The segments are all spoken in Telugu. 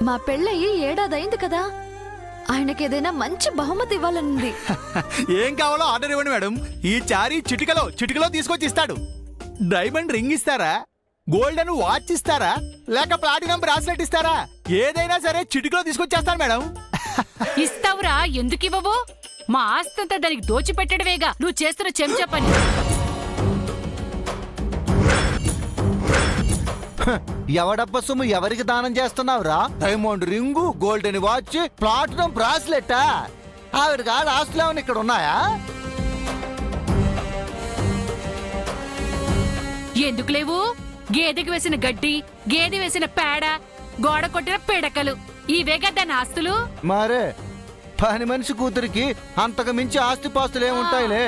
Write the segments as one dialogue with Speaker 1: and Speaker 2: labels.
Speaker 1: మా పెళ్ళయి ఏడాదైంది కదా, ఆయనకేదైనా మంచి బహుమతి ఇవ్వాలనుంది.
Speaker 2: ఏం కావాలో ఆర్డర్ ఇవ్వండి మేడం. ఈ చారీ చిటికలో తీసుకొచ్చి ఇస్తాడు. డైమండ్ రింగ్ ఇస్తారా, గోల్డెన్ వాచ్ ఇస్తారా, లేక ప్లాటినం బ్రాస్లెట్ ఇస్తారా? ఏదైనా సరే చిటికలో తీసుకొచ్చేస్తాను మేడం.
Speaker 3: ఇస్తావురా, ఎందుకు ఇవ్వవు? మా ఆస్తంతా దానికి దోచిపెట్టడమేగా నువ్వు చేస్తున్న చెంచా పని.
Speaker 4: ఎవడబ్బ సొమ్ము ఎవరికి దానం చేస్తున్నావురా? Diamond ring, golden watch, platinum bracelet. ఆవిడ కాదు ఆస్తులు ఏమైనా ఇక్కడ ఉన్నాయా?
Speaker 3: ఎందుకు లేవు? గేదెకి వేసిన గడ్డి, గేదె వేసిన పేడ, గోడ కొట్టిన పిడకలు, ఇవేగా దాని ఆస్తులు.
Speaker 4: మరే పని మనిషి కూతురికి అంతకు మించి ఆస్తిపాస్తులు ఏముంటాయిలే.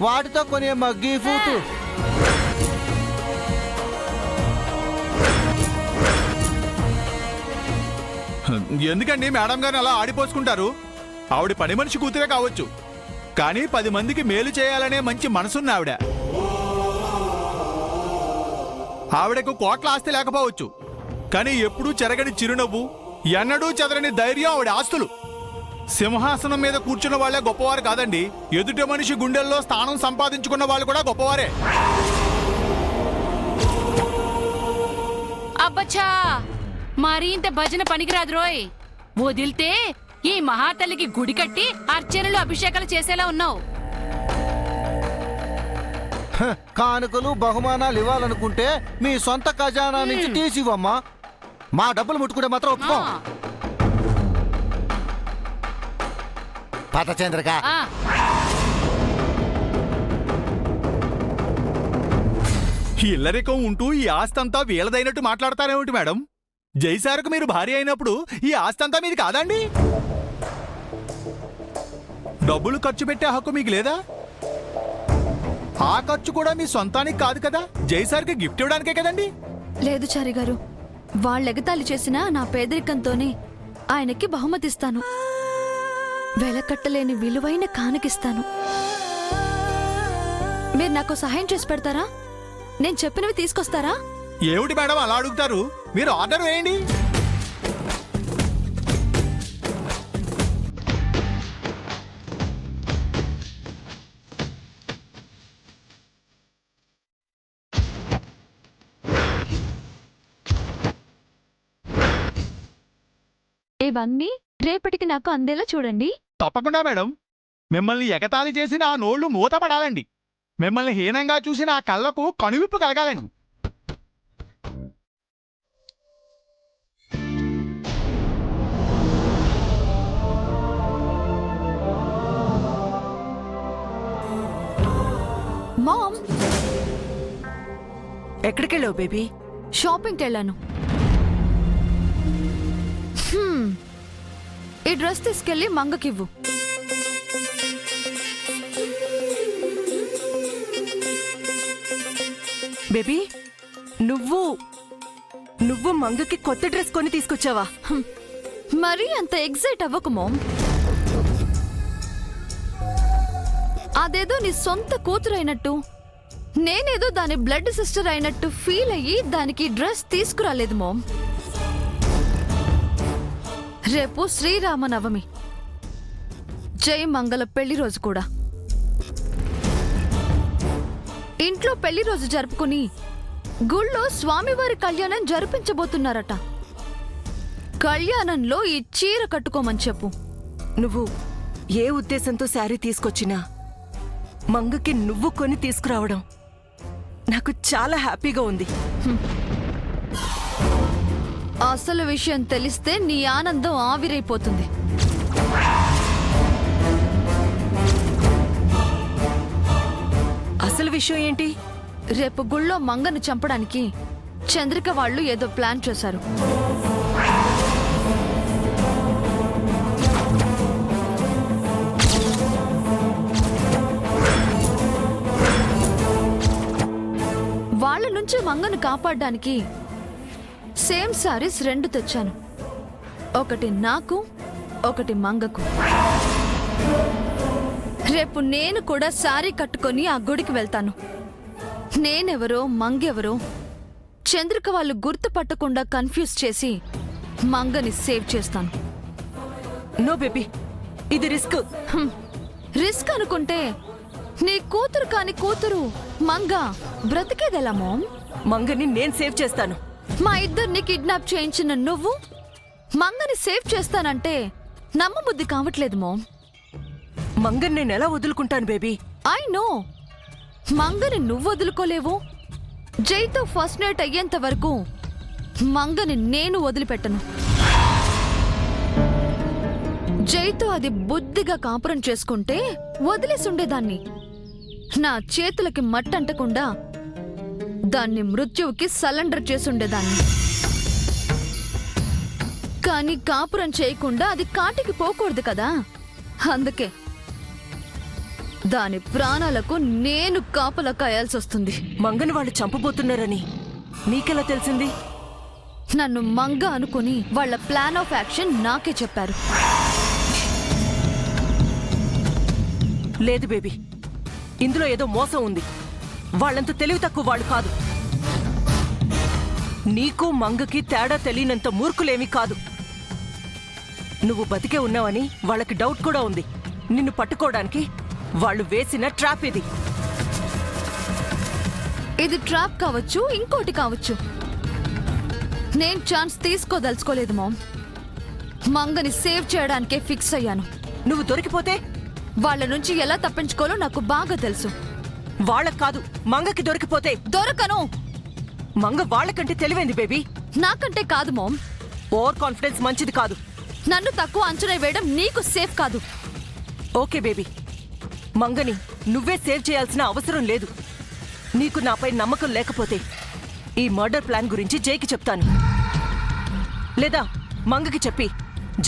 Speaker 4: వాటితో కొనే మగ్గి ఫూటు.
Speaker 2: ఎందుకండి మేడం గారిని అలా ఆడిపోసుకుంటారు? ఆవిడ పని మనిషి కూతురే కావచ్చు, కానీ 10 మందికి మేలు చేయాలనే మంచి మనసున్న ఆవిడ. ఆవిడకు కోట్ల ఆస్తి లేకపోవచ్చు, కానీ ఎప్పుడూ చెరగని చిరునవ్వు, ఎన్నడూ చెదరని ధైర్యం ఆవిడ ఆస్తులు. సింహాసనం మీద కూర్చున్న వాళ్లే గొప్పవారు కాదండి, ఎదుటి మనిషి గుండెల్లో స్థానం సంపాదించుకున్న వాళ్ళు కూడా గొప్పవారే.
Speaker 3: అబ్బచ్చా, మరీ ఇంత భజన పనికిరాదు రోయ్. వదిలితే ఈ మహాతల్లికి గుడి కట్టి అర్చనలు అభిషేకాలు చేసేలా ఉన్నావు.
Speaker 4: కానుకలు బహుమానాలు ఇవ్వాలనుకుంటే మీ సొంత ఖజానా నుంచి తీసివ్వమ్మా. మా డబ్బులు ముట్టుకుంటే మాత్రం ఒప్పుకో. పద చంద్రక.
Speaker 2: ఇల్లరికం ఉంటూ ఈ ఆస్తంతా వీళ్ళదైనట్టు మాట్లాడతారేమిటి మేడం? జైసారుకు మీరు భార్య అయినప్పుడు ఈ ఆస్తంతా మీది కాదండి? డబ్బులు ఖర్చు పెట్టే హక్కు మీకు లేదా? ఆ ఖర్చు కూడా మీ సొంతానికి కాదు కదా, జైసార్కి గిఫ్ట్ ఇవ్వడానికే కదండి.
Speaker 1: లేదు చారి గారు, వాళ్ళెగతాళి చేసిన నా పేదరికంతోనే ఆయనకి బహుమతిస్తాను. వెలకట్టలేని విలువైన కానుకిస్తాను. మీరు నాకు సహాయం చేసి పెడతారా? నేను చెప్పినవి తీసుకొస్తారా?
Speaker 2: ఏమిటి మేడం అలా అడుగుతారు? మీరు ఆర్డర్ వేయండి.
Speaker 1: ఇవన్నీ రేపటికి నాకు అందేలా చూడండి.
Speaker 2: తప్పకుండా మేడం. మిమ్మల్ని ఎగతాళి చేసిన ఆ నోళ్లు మూతపడాలండి. మిమ్మల్ని హీనంగా చూసిన ఆ కళ్ళకు కనువిప్పు కలగాలండి.
Speaker 1: Ma'am,
Speaker 5: ఎక్కడికెళ్ళావు baby?
Speaker 1: షాపింగ్కి వెళ్ళాను. ఈ డ్రెస్ తీసుకెళ్లి మంగకివ్వు.
Speaker 5: బేబీ, నువ్వు మంగకి కొత్త డ్రెస్ కొని తీసుకొచ్చావా?
Speaker 1: మరీ అంత ఎగ్జైట్ అవ్వకు మామ్. అదేదో నీ సొంత కూతురు అయినట్టు, నేనేదో దాని బ్లడ్ సిస్టర్ అయినట్టు ఫీల్ అయ్యి దానికి డ్రెస్ తీసుకురాలేదు మామ్. రేపు శ్రీరామనవమి, జై మంగళ పెళ్లి రోజు కూడా. ఇంట్లో పెళ్లి రోజు జరుపుకుని గుళ్ళో స్వామివారి కళ్యాణం జరిపించబోతున్నారట. కళ్యాణంలో ఈ చీర కట్టుకోమని చెప్పు.
Speaker 5: నువ్వు ఏ ఉద్దేశంతో శారీ తీసుకొచ్చినా మంగకి నువ్వు కొని తీసుకురావడం నాకు చాలా హ్యాపీగా ఉంది.
Speaker 1: అసలు విషయం తెలిస్తే నీ ఆనందం ఆవిరైపోతుంది.
Speaker 5: అసలు విషయం ఏంటి?
Speaker 1: రేపు గుళ్ళో మంగను చంపడానికి చంద్రిక వాళ్ళు ఏదో ప్లాన్ చేశారు. వాళ్ళ నుంచి మంగను కాపాడడానికి సేమ్ సారీస్ 2 తెచ్చాను. ఒకటి నాకు, ఒకటి మంగకు. రేపు నేను కూడా సారీ కట్టుకొని ఆ గుడికి వెళ్తాను. నేనెవరో మంగెవరో చంద్రిక వాళ్ళు గుర్తుపట్టకుండా కన్ఫ్యూజ్ చేసి మంగని సేవ్ చేస్తాను.
Speaker 5: నో బేబీ, ఇది రిస్క్.
Speaker 1: రిస్క్ అనుకుంటే నీ కూతురు కాని కూతురు మంగ బ్రతికేదెలా మామ్?
Speaker 5: మంగని నేను సేవ్ చేస్తాను.
Speaker 1: మా ఇద్దరిని కిడ్నాప్ చేయించిన నువ్వు మంగని సేవ్ చేస్తానంటే నమ్మబుద్ధి కావట్లేదు మామ్.
Speaker 5: మంగని నేను ఎలా వదులుకుంటాను బేబీ?
Speaker 1: ఐ నో, మంగని నువ్వు వదులుకోలేవు. జైతో ఫస్ట్ నైట్ అయ్యేంత వరకు మంగని నేను వదిలిపెట్టను. జైతో అది బుద్ధిగా కాపురం చేసుకుంటే వదిలేసుండేదాన్ని. నా చేతులకి మట్టంటకుండా దాన్ని మృత్యువుకి సరెండర్ చేసుండేదాన్ని. కానీ కాపురం చేయకుండా అది కాటికి పోకూడదు కదా, అందుకే దాని ప్రాణాలకు నేను కాపలా కాయాల్సి వస్తుంది.
Speaker 5: మంగని వాళ్ళు చంపబోతున్నారని నీకెలా తెలిసింది?
Speaker 1: నన్ను మంగ అనుకుని వాళ్ళ ప్లాన్ ఆఫ్ యాక్షన్ నాకే చెప్పారు.
Speaker 5: లేదు బేబీ, ఇందులో ఏదో మోసం ఉంది. వాళ్ళంత తెలివి తక్కువ వాళ్ళు కాదు. నీకు మంగకి తేడా తెలియనంత మూర్ఖులేమీ కాదు. నువ్వు బతికే ఉన్నావని వాళ్ళకి డౌట్ కూడా ఉంది. నిన్ను పట్టుకోవడానికి వాళ్ళు వేసిన ట్రాప్ ఇది.
Speaker 1: ఇది ట్రాప్ కావచ్చు, ఇంకోటి కావచ్చు. నేను ఛాన్స్ తీసుకోదలుచుకోలేదు మామ్. మంగని సేవ్ చేయడానికే ఫిక్స్ అయ్యాను.
Speaker 5: నువ్వు దొరికిపోతే
Speaker 1: వాళ్ళ నుంచి ఎలా తప్పించుకోవాలో నాకు బాగా తెలుసు.
Speaker 5: వాళ్ళకు కాదు, మంగకి దొరికిపోతే.
Speaker 1: దొరకను.
Speaker 5: మంగ వాళ్ళకంటే తెలివైంది బేబీ.
Speaker 1: నాకంటే కాదు మామ్.
Speaker 5: ఓవర్ కాన్ఫిడెన్స్ మంచిది కాదు.
Speaker 1: నన్ను తక్కువ అంచనా వేయడం నీకు సేఫ్ కాదు.
Speaker 5: ఓకే బేబీ, మంగని నువ్వే సేవ్ చేయాల్సిన అవసరం లేదు. నీకు నాపై నమ్మకం లేకపోతే ఈ మర్డర్ ప్లాన్ గురించి జైకి చెప్తాను. లేదా మంగకి చెప్పి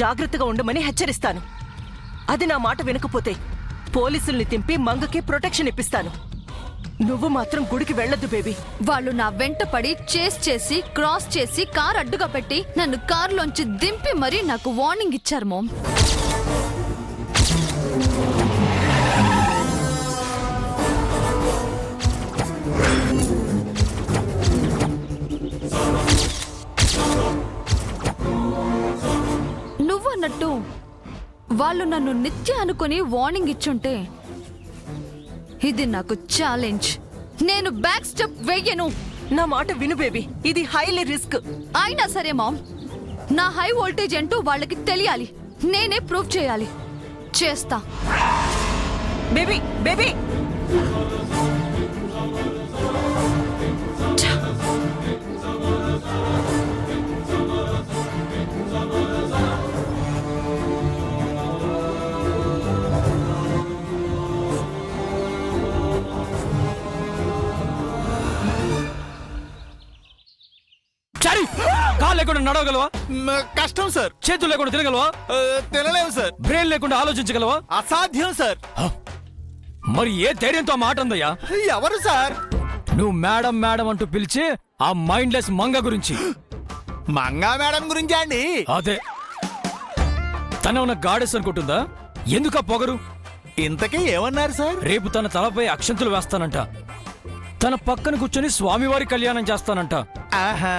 Speaker 5: జాగ్రత్తగా ఉండమని హెచ్చరిస్తాను. అది నా మాట వినకపోతే పోలీసుల్ని తింపి మంగకి ప్రొటెక్షన్ ఇప్పిస్తాను. నువ్వు మాత్రం గుడికి వెళ్ళొద్దు బేబీ.
Speaker 1: వాళ్ళు నా వెంట పడి చేస్ చేసి క్రాస్ చేసి కార్ అడ్డుగా పెట్టి నన్ను కారులోంచి దింపి మరీ నాకు వార్నింగ్ ఇచ్చారు మామ్. నువ్వన్నట్టు వాళ్ళు నన్ను నిత్య అనుకుని వార్నింగ్ ఇచ్చుంటే ఇది నాకు ఛాలెంజ్. నేను బ్యాక్ స్టెప్ వెయ్యను.
Speaker 5: నా మాట విను బేబీ, ఇది హైలీ రిస్క్.
Speaker 1: అయినా సరే మామ్, నా హై వోల్టేజ్ అంటూ వాళ్ళకి తెలియాలి. నేనే ప్రూవ్ చేయాలి. చేస్తా.
Speaker 5: బేబీ బేబీ
Speaker 6: చారి, కాలు లేకుండా నడవగలవా?
Speaker 2: కష్టం సార్.
Speaker 6: చేతులు లేకుండా తిరగలవా?
Speaker 2: తినలేము సార్.
Speaker 6: బ్రెయిన్ లేకుండా ఆలోచించగలవా?
Speaker 2: అసాధ్యం సార్.
Speaker 6: మరి ఏ ధైర్యంతో ఆ మాట అందయ్యా?
Speaker 2: ఎవరు సార్?
Speaker 6: నువ్వు మేడం మేడం అంటూ పిలిచి ఆ మైండ్లెస్ మంగ గురించి.
Speaker 2: మంగా మేడం గురించా అండి?
Speaker 6: అదే. తన ఉన్న గాడెస్ అనుకుంటుందా? ఎందుకా పొగరు?
Speaker 2: ఇంతకీ ఏమన్నారు సార్?
Speaker 6: రేపు తన తలపై అక్షంతులు వేస్తానంట. తన పక్కన కూర్చొని స్వామివారి కళ్యాణం చేస్తానంట.
Speaker 2: ఆహా.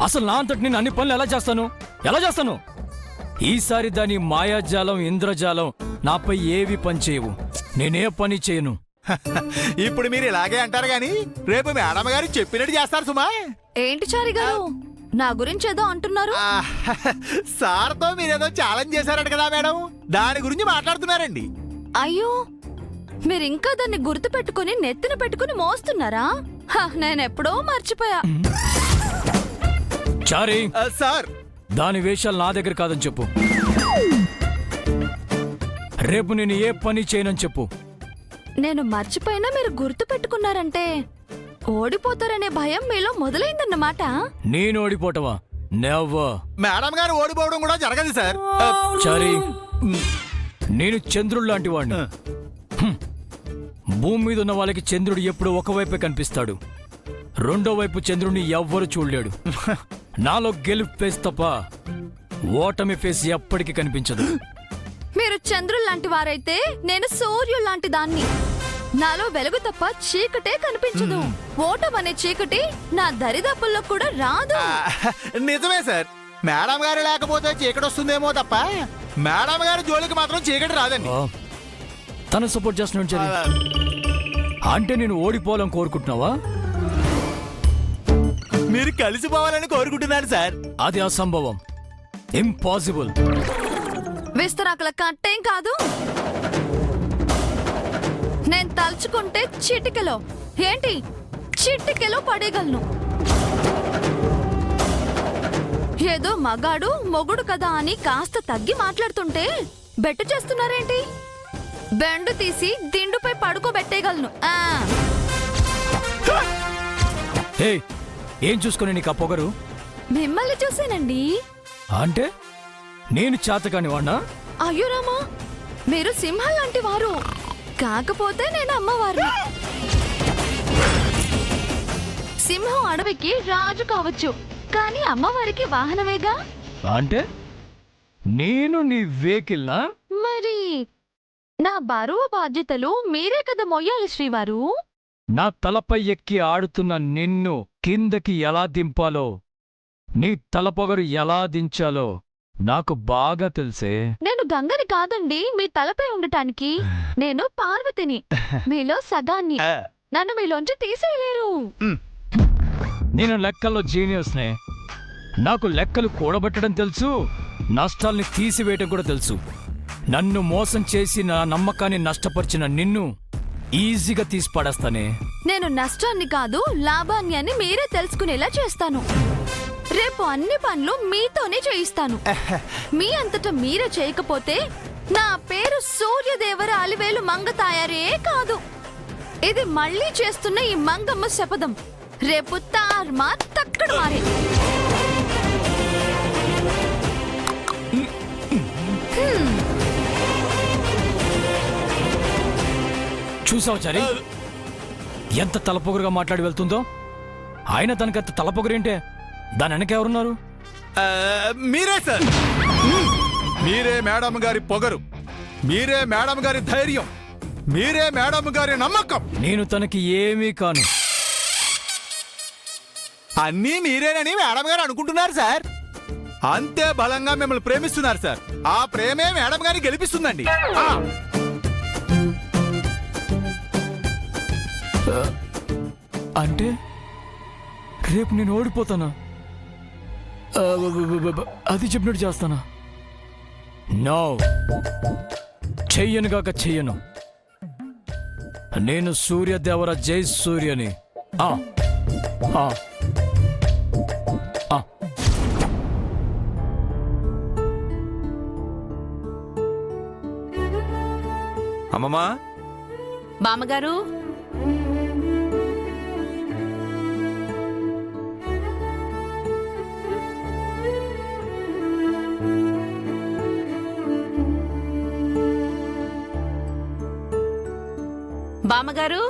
Speaker 6: అసలు నా అంతటి నేను అన్ని పనులు ఎలా చేస్తాను? ఎలా చేస్తాను? ఈసారి దాని మాయాజాలం ఇంద్రజాలం నాపై ఏవి పని చేయవు. నేనే పని చేయను.
Speaker 2: ఇప్పుడు మీరు ఇలాగే అంటారు గాని రేపు మేడం గారు చెప్పినట్టు చేస్తారు సుమా.
Speaker 1: ఏంటి చారి గారు, నా గురించి ఏదో అంటున్నారు?
Speaker 2: సార్తో మీరేదో ఛాలెంజ్ చేశారట కదా మేడం, దాని గురించి మాట్లాడుతున్నారండి.
Speaker 1: అయ్యో, మీరు ఇంకా దాన్ని గుర్తు పెట్టుకుని నెత్తిన పెట్టుకుని మోస్తున్నారా? నేనెప్పుడో మర్చిపోయా.
Speaker 6: చారీ,
Speaker 2: సార్
Speaker 6: దాని వేషాలు నా దగ్గర కాదని చెప్పు. రేపు నేను ఏ పని చేయనని చెప్పు.
Speaker 1: నేను మర్చిపోయినా మీరు గుర్తు పెట్టుకున్నారంటే ఓడిపోతారనే భయం మీలో మొదలైందన్నమాట.
Speaker 6: నేను ఓడిపోవటమా? నెవర్.
Speaker 2: మేడం గారు ఓడిపోవడం కూడా జరగదు సార్.
Speaker 6: చారీ, నేను చంద్రుడు లాంటి వాడిని. భూమి మీద ఉన్న వాళ్ళకి చంద్రుడు ఎప్పుడు ఒకవైపే కనిపిస్తాడు. రెండో వైపు చంద్రుడిని ఎవ్వరు చూడలేడు. నాలో గెలుపు ఫేస్ తప్ప ఓటమి ఫేస్ ఎప్పటికీ కనిపించదు.
Speaker 1: మీరు చంద్రుడు లాంటి వారైతే నేను సూర్యుడు లాంటి దాన్ని. నాలో వెలుగు తప్ప చీకటే కనిపించదు. ఓటం అనే చీకటి నా దరిదాపుల్లో కూడా రాదు.
Speaker 2: నిజమే సార్. మేడం గారు లేకపోతే చీకటి వస్తుందేమో తప్ప మేడం గారి జోలికి మాత్రం చీకటి రాదండి.
Speaker 6: ఆ, తను సపోర్ట్ చేస్తున్నాడు చెల్లి. అంటే నేను ఓడిపోవాలని కోరుకుంటున్నావా?
Speaker 2: మీరు కలిసిపోవాలని కోరుకుంటున్నాను సార్.
Speaker 6: అది అసంభవం, ఇంపాసిబుల్.
Speaker 1: విస్తరాకుల కట్టేం కాదు. నేను తలుచుకుంటే చిటికెలో ఏంటి చిటికెలో పడేయగలను. ఏదో మగాడు మొగుడు కదా అని కాస్త తగ్గి మాట్లాడుతుంటే బెట్టు చేస్తున్నారేంటి? బెండు తీసి దిండుపై పడుకోబెట్టేయగలను.
Speaker 6: హే, ఏం చూసుకుని నీకు ఆ పొగరు?
Speaker 1: మిమ్మల్ని చూసానండి.
Speaker 6: అంటే నేను చేతకాని వాణ్ణా?
Speaker 1: అయ్యో రామా, మీరు సింహం లాంటి వారు. కాకపోతే నేను అమ్మవారు. సింహం అడవికి రాజు కావచ్చు, కానీ అమ్మవారికి వాహనమేగా.
Speaker 6: అంటే నేను నీ వెహికల్నా?
Speaker 1: మరి నా బరువు బాధ్యతలు మీరే కదా మొయ్యాలి శ్రీవారు.
Speaker 6: నా తలపై ఎక్కి ఆడుతున్న నిన్ను కిందకి ఎలా దింపాలో, నీ తలపొగరు ఎలా దించాలో నాకు బాగా తెలుసే.
Speaker 1: నేను గంగని కాదండి మీ తలపై ఉండటానికి. నేను పార్వతిని, మీలో సగాన్ని. నన్ను మీలోంచి తీసేయలేరు.
Speaker 6: నేను లెక్కల్లో జీనియస్నే. నాకు లెక్కలు కూడబెట్టడం తెలుసు, నష్టాల్ని తీసివేయటం కూడా తెలుసు. నన్ను మోసం చేసి నా నమ్మకాన్ని నష్టపరిచిన నిన్ను ఈజీగా తీసి పడేస్తానే.
Speaker 1: నేను నష్టాన్ని కాదు లాభాన్ని అని మీరే తెలుసుకునేలా చేస్తాను. రేపు అన్ని పనులు మీతోనే చేయిస్తాను. మీ అంతటా మీరే చేయకపోతే నా పేరు సూర్యదేవర అలివేలు మంగ తాయారే కాదు. ఇది మళ్ళీ చేస్తున్న ఈ మంగమ్మ శపథం. రేపు తార్మా తక్కడ మారే.
Speaker 6: చూసావు చరి, ఎంత తలపొగరుగా మాట్లాడి వెళ్తుందో. ఆయన తనకంత తలపొగరేంటే? దాని వెనకెవరున్నారు?
Speaker 2: మీరే సార్. మీరే మేడం గారి పొగరు, మీరే మేడం గారి ధైర్యం, మీరే మేడం గారి నమ్మకం.
Speaker 6: నేను తనకి ఏమీ కాను.
Speaker 2: అన్నీ మీరేనని మేడం గారు అనుకుంటున్నారు సార్. అంతే బలంగా మిమ్మల్ని ప్రేమిస్తున్నారు సార్. ఆ ప్రేమే మేడం గారిని గెలిపిస్తుందండి.
Speaker 6: అంటే రేపు నేను ఓడిపోతానా? అది చెప్పినట్టు చేస్తానా? నో, చెయ్యనుగాక చెయ్యను. నేను సూర్యదేవర జై సూర్యని. ఆ ఆ ఆ.
Speaker 7: అమ్మమ్మా,
Speaker 3: బామ్మగారు, బామ్మగారు,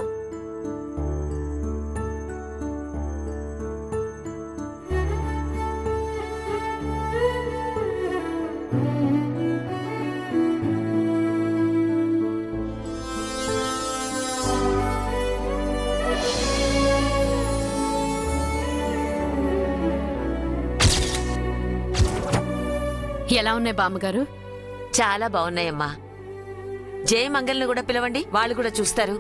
Speaker 3: ఎలా ఉన్నాయి బామ్మగారు?
Speaker 8: చాలా బాగున్నాయమ్మా. జై మంగల్ని కూడా పిలవండి, వాళ్ళు కూడా చూస్తారు.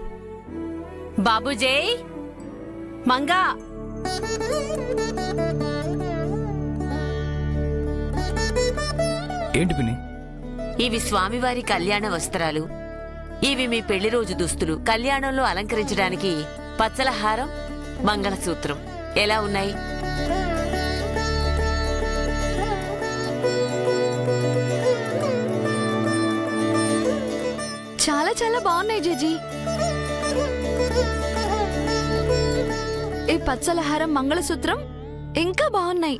Speaker 3: బాబు జై మంగా,
Speaker 6: ఏంటి పిన్ని?
Speaker 8: ఇవి స్వామివారి కళ్యాణ వస్త్రాలు. ఇవి మీ పెళ్లి రోజు దుస్తులు. కళ్యాణంలో అలంకరించడానికి పచ్చల హారం, మంగళసూత్రం. ఎలా ఉన్నాయి?
Speaker 1: చాలా చాలా బాగున్నాయి జేజీ. ఈ పచ్చలహారం మంగళసూత్రం ఇంకా బాగున్నాయి.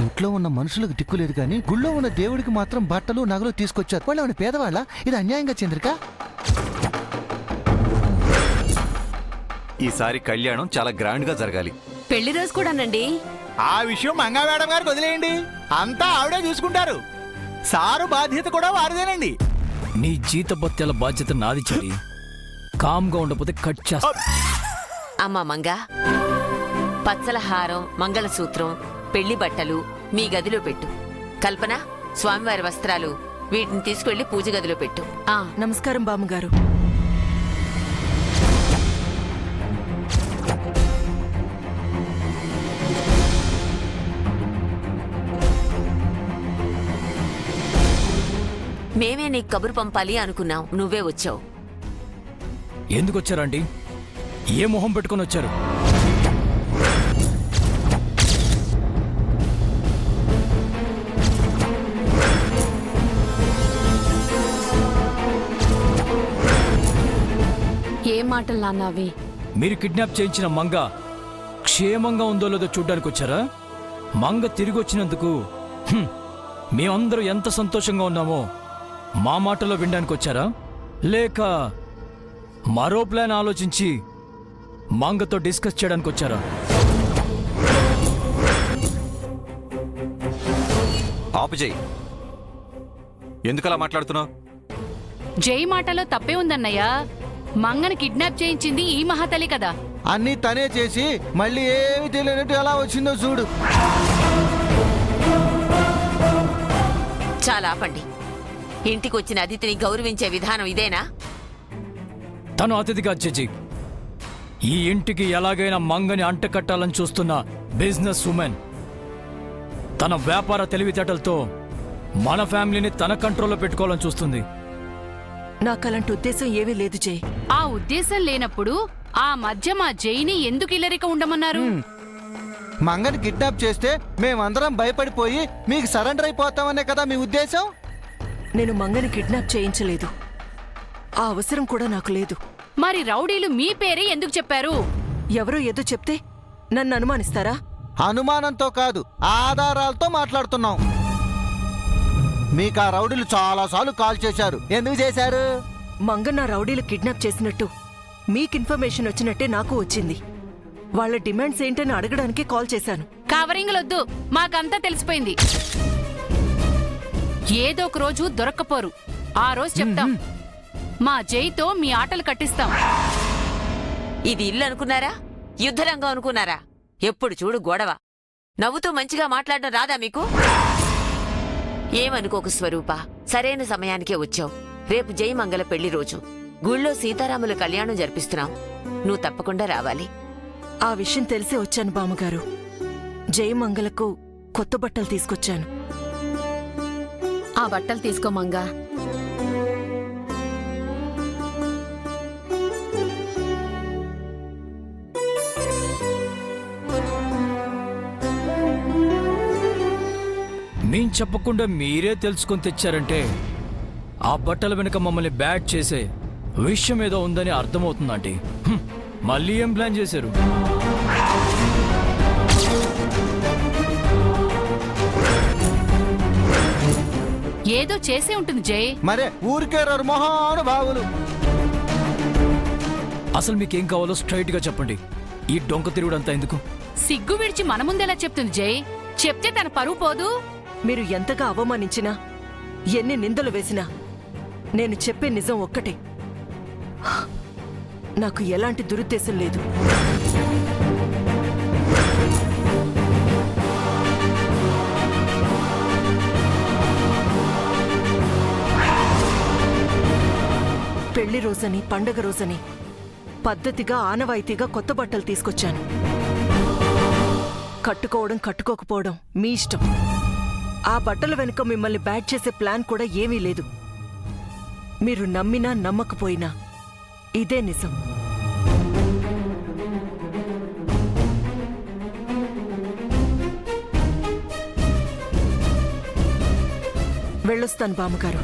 Speaker 4: ఇంట్లో ఉన్న మనుషులకు దిక్కులేదు కానీ గుళ్ళో ఉన్న దేవుడికి మాత్రం బట్టలు నగలు తీసుకొచ్చారు. వాళ్ళు ఏమైనా పేదవాళ్ళ? ఇది అన్యాయంగా చంద్రిక.
Speaker 7: ఈసారి కళ్యాణం చాలా గ్రాండ్ గా జరగాలి.
Speaker 8: పెళ్లి రోజు కూడానండి.
Speaker 2: ఆ విషయం మంగా మేడం గారికి వదిలేయండి, అంతా ఆవిడే చూసుకుంటారు. సారు బాధ్యత కూడా వారిదేనండి.
Speaker 6: నీ జీతభత్యాల బాధ్యత నాది చెడి. కామ్గా ఉండకపోతే కట్ చేస్తా.
Speaker 8: అమ్మా మంగ, పచ్చల హారం, మంగళసూత్రం, పెళ్లి బట్టలు మీ గదిలో పెట్టు. కల్పన, స్వామివారి వస్త్రాలు వీటిని తీసుకెళ్లి పూజ గదిలో పెట్టు.
Speaker 5: నమస్కారం బామ్మగారు.
Speaker 8: మేమే నీకు కబురు పంపాలి అనుకున్నాం, నువ్వే వచ్చావు.
Speaker 6: ఎందుకు వచ్చారండి? ఏ మొహం పెట్టుకొని వచ్చారు?
Speaker 3: ఏం మాటలు నాన్నవి?
Speaker 6: మీరు కిడ్నాప్ చేయించిన మంగ క్షేమంగా ఉందో లేదో చూడ్డానికి వచ్చారా? మంగ తిరిగి వచ్చినందుకు మేమందరూ ఎంత సంతోషంగా ఉన్నామో మా మాటలో వినడానికి వచ్చారా? లేక మరో ప్లాన్ ఆలోచించి మంగతో డిస్కస్ చేయడానికి వచ్చారా?
Speaker 7: ఆపుజయ్, ఎందుకలా మాట్లాడుతున్నావు?
Speaker 3: జై మాటలో తప్పే ఉందన్నయ్యా. మంగని కిడ్నాప్ చేయించింది ఈ మహాతల్లి కదా.
Speaker 4: అన్నీ తనే చేసి మళ్ళీ ఏమి తెలియనట్టు ఎలా వచ్చిందో చూడు.
Speaker 8: చాలా ఆపండి. ఇంటికొచ్చిన అతిథిని గౌరవించే విధానం ఇదేనా?
Speaker 6: తను అతిథిగా చేచి ఈ ఇంటికి ఎలాగైనా మంగని అంటకట్టాలని చూస్తున్న బిజినెస్ ఉమెన్. తన వ్యాపార తెలివితేటలతో మన ఫ్యామిలీని తన కంట్రోల్లో పెట్టుకోవాలని చూస్తుంది.
Speaker 5: నాకలాంటి ఉద్దేశం ఏమీ లేదు జై.
Speaker 3: ఆ ఉద్దేశం లేనప్పుడు ఆ మధ్య మా జైని ఎందుకు ఇల్లరిక ఉండమన్నారు?
Speaker 4: మంగని కిడ్నాప్ చేస్తే మేమందరం భయపడిపోయి మీకు సరెండర్ అయిపోతామనే కదా మీ ఉద్దేశం?
Speaker 5: నేను మంగని కిడ్నాప్ చేయించలేదు. ఆ అవసరం కూడా నాకు లేదు.
Speaker 3: మరి రౌడీలు మీ పేరే ఎందుకు చెప్పారు?
Speaker 5: ఎవరో ఏదో చెప్తే నన్ను అనుమానిస్తారా?
Speaker 4: అనుమానంతో కాదు, ఆధారాలతో మాట్లాడుతున్నాం. మీకు ఆ రౌడీలు చాలాసార్లు కాల్ చేశారు. ఎందుకు చేశారు?
Speaker 5: మంగ నా రౌడీలు కిడ్నాప్ చేసినట్టు మీకు ఇన్ఫర్మేషన్ వచ్చినట్టే నాకు వచ్చింది. వాళ్ళ డిమాండ్స్ ఏంటని అడగడానికి కాల్ చేశాను.
Speaker 3: కవరింగ్లొద్దు, మాకంతా తెలిసిపోయింది. ఏదో ఒక రోజు దొరక్కపోరు. ఆ రోజు చెప్తాం. మా జైతో మీ ఆటలు కట్టిస్తాం.
Speaker 8: ఇది ఇల్లు అనుకున్నారా? యుద్ధరంగం అనుకున్నారా? ఎప్పుడు చూడు గొడవ. నవ్వుతూ మంచిగా మాట్లాడడం రాదా మీకు? ఏమనుకోకు స్వరూప, సరైన సమయానికే వచ్చావు. రేపు జై మంగళ పెళ్లి రోజు. గుళ్ళో సీతారాముల కళ్యాణం జరిపిస్తున్నాం. నువ్వు తప్పకుండా రావాలి.
Speaker 5: ఆ విషయం తెలిసే వచ్చాను బామ్మగారు. జై మంగళకు కొత్త బట్టలు తీసుకొచ్చాను.
Speaker 3: ఆ బట్టలు తీసుకోమంగా.
Speaker 6: మేం చెప్పకుండా మీరే తెలుసుకొని తెచ్చారంటే ఆ బట్టల వెనుక మమ్మల్ని బ్యాట్ చేసే విషయం ఏదో ఉందని అర్థమవుతుందండి. మళ్ళీ ఏం ప్లాన్ చేశారు?
Speaker 3: ఏదో చేసే ఉంటుంది జై.
Speaker 4: మరే ఊరికే మహానుభావులు.
Speaker 6: అసలు మీకేం కావాలో స్ట్రైట్ గా చెప్పండి. ఈ డొంక తిరుగుడంతా ఎందుకు?
Speaker 3: సిగ్గు విడిచి మన ముందెలా చెప్తుంది జై? చెప్తే తన పరువు పోదు.
Speaker 5: మీరు ఎంతగా అవమానించినా, ఎన్ని నిందలు వేసినా నేను చెప్పే నిజం ఒక్కటే. నాకు ఎలాంటి దురుద్దేశం లేదు. పెళ్లి రోజని, పండగ రోజని పద్ధతిగా, ఆనవాయితీగా కొత్త బట్టలు తీసుకొచ్చాను. కట్టుకోవడం, కట్టుకోకపోవడం మీ ఇష్టం. ఆ బట్టల వెనుక మిమ్మల్ని బ్యాట్ చేసే ప్లాన్ కూడా ఏమీ లేదు. మీరు నమ్మినా నమ్మకపోయినా ఇదే నిజం. వెళ్ళొస్తాను బామ్మగారు.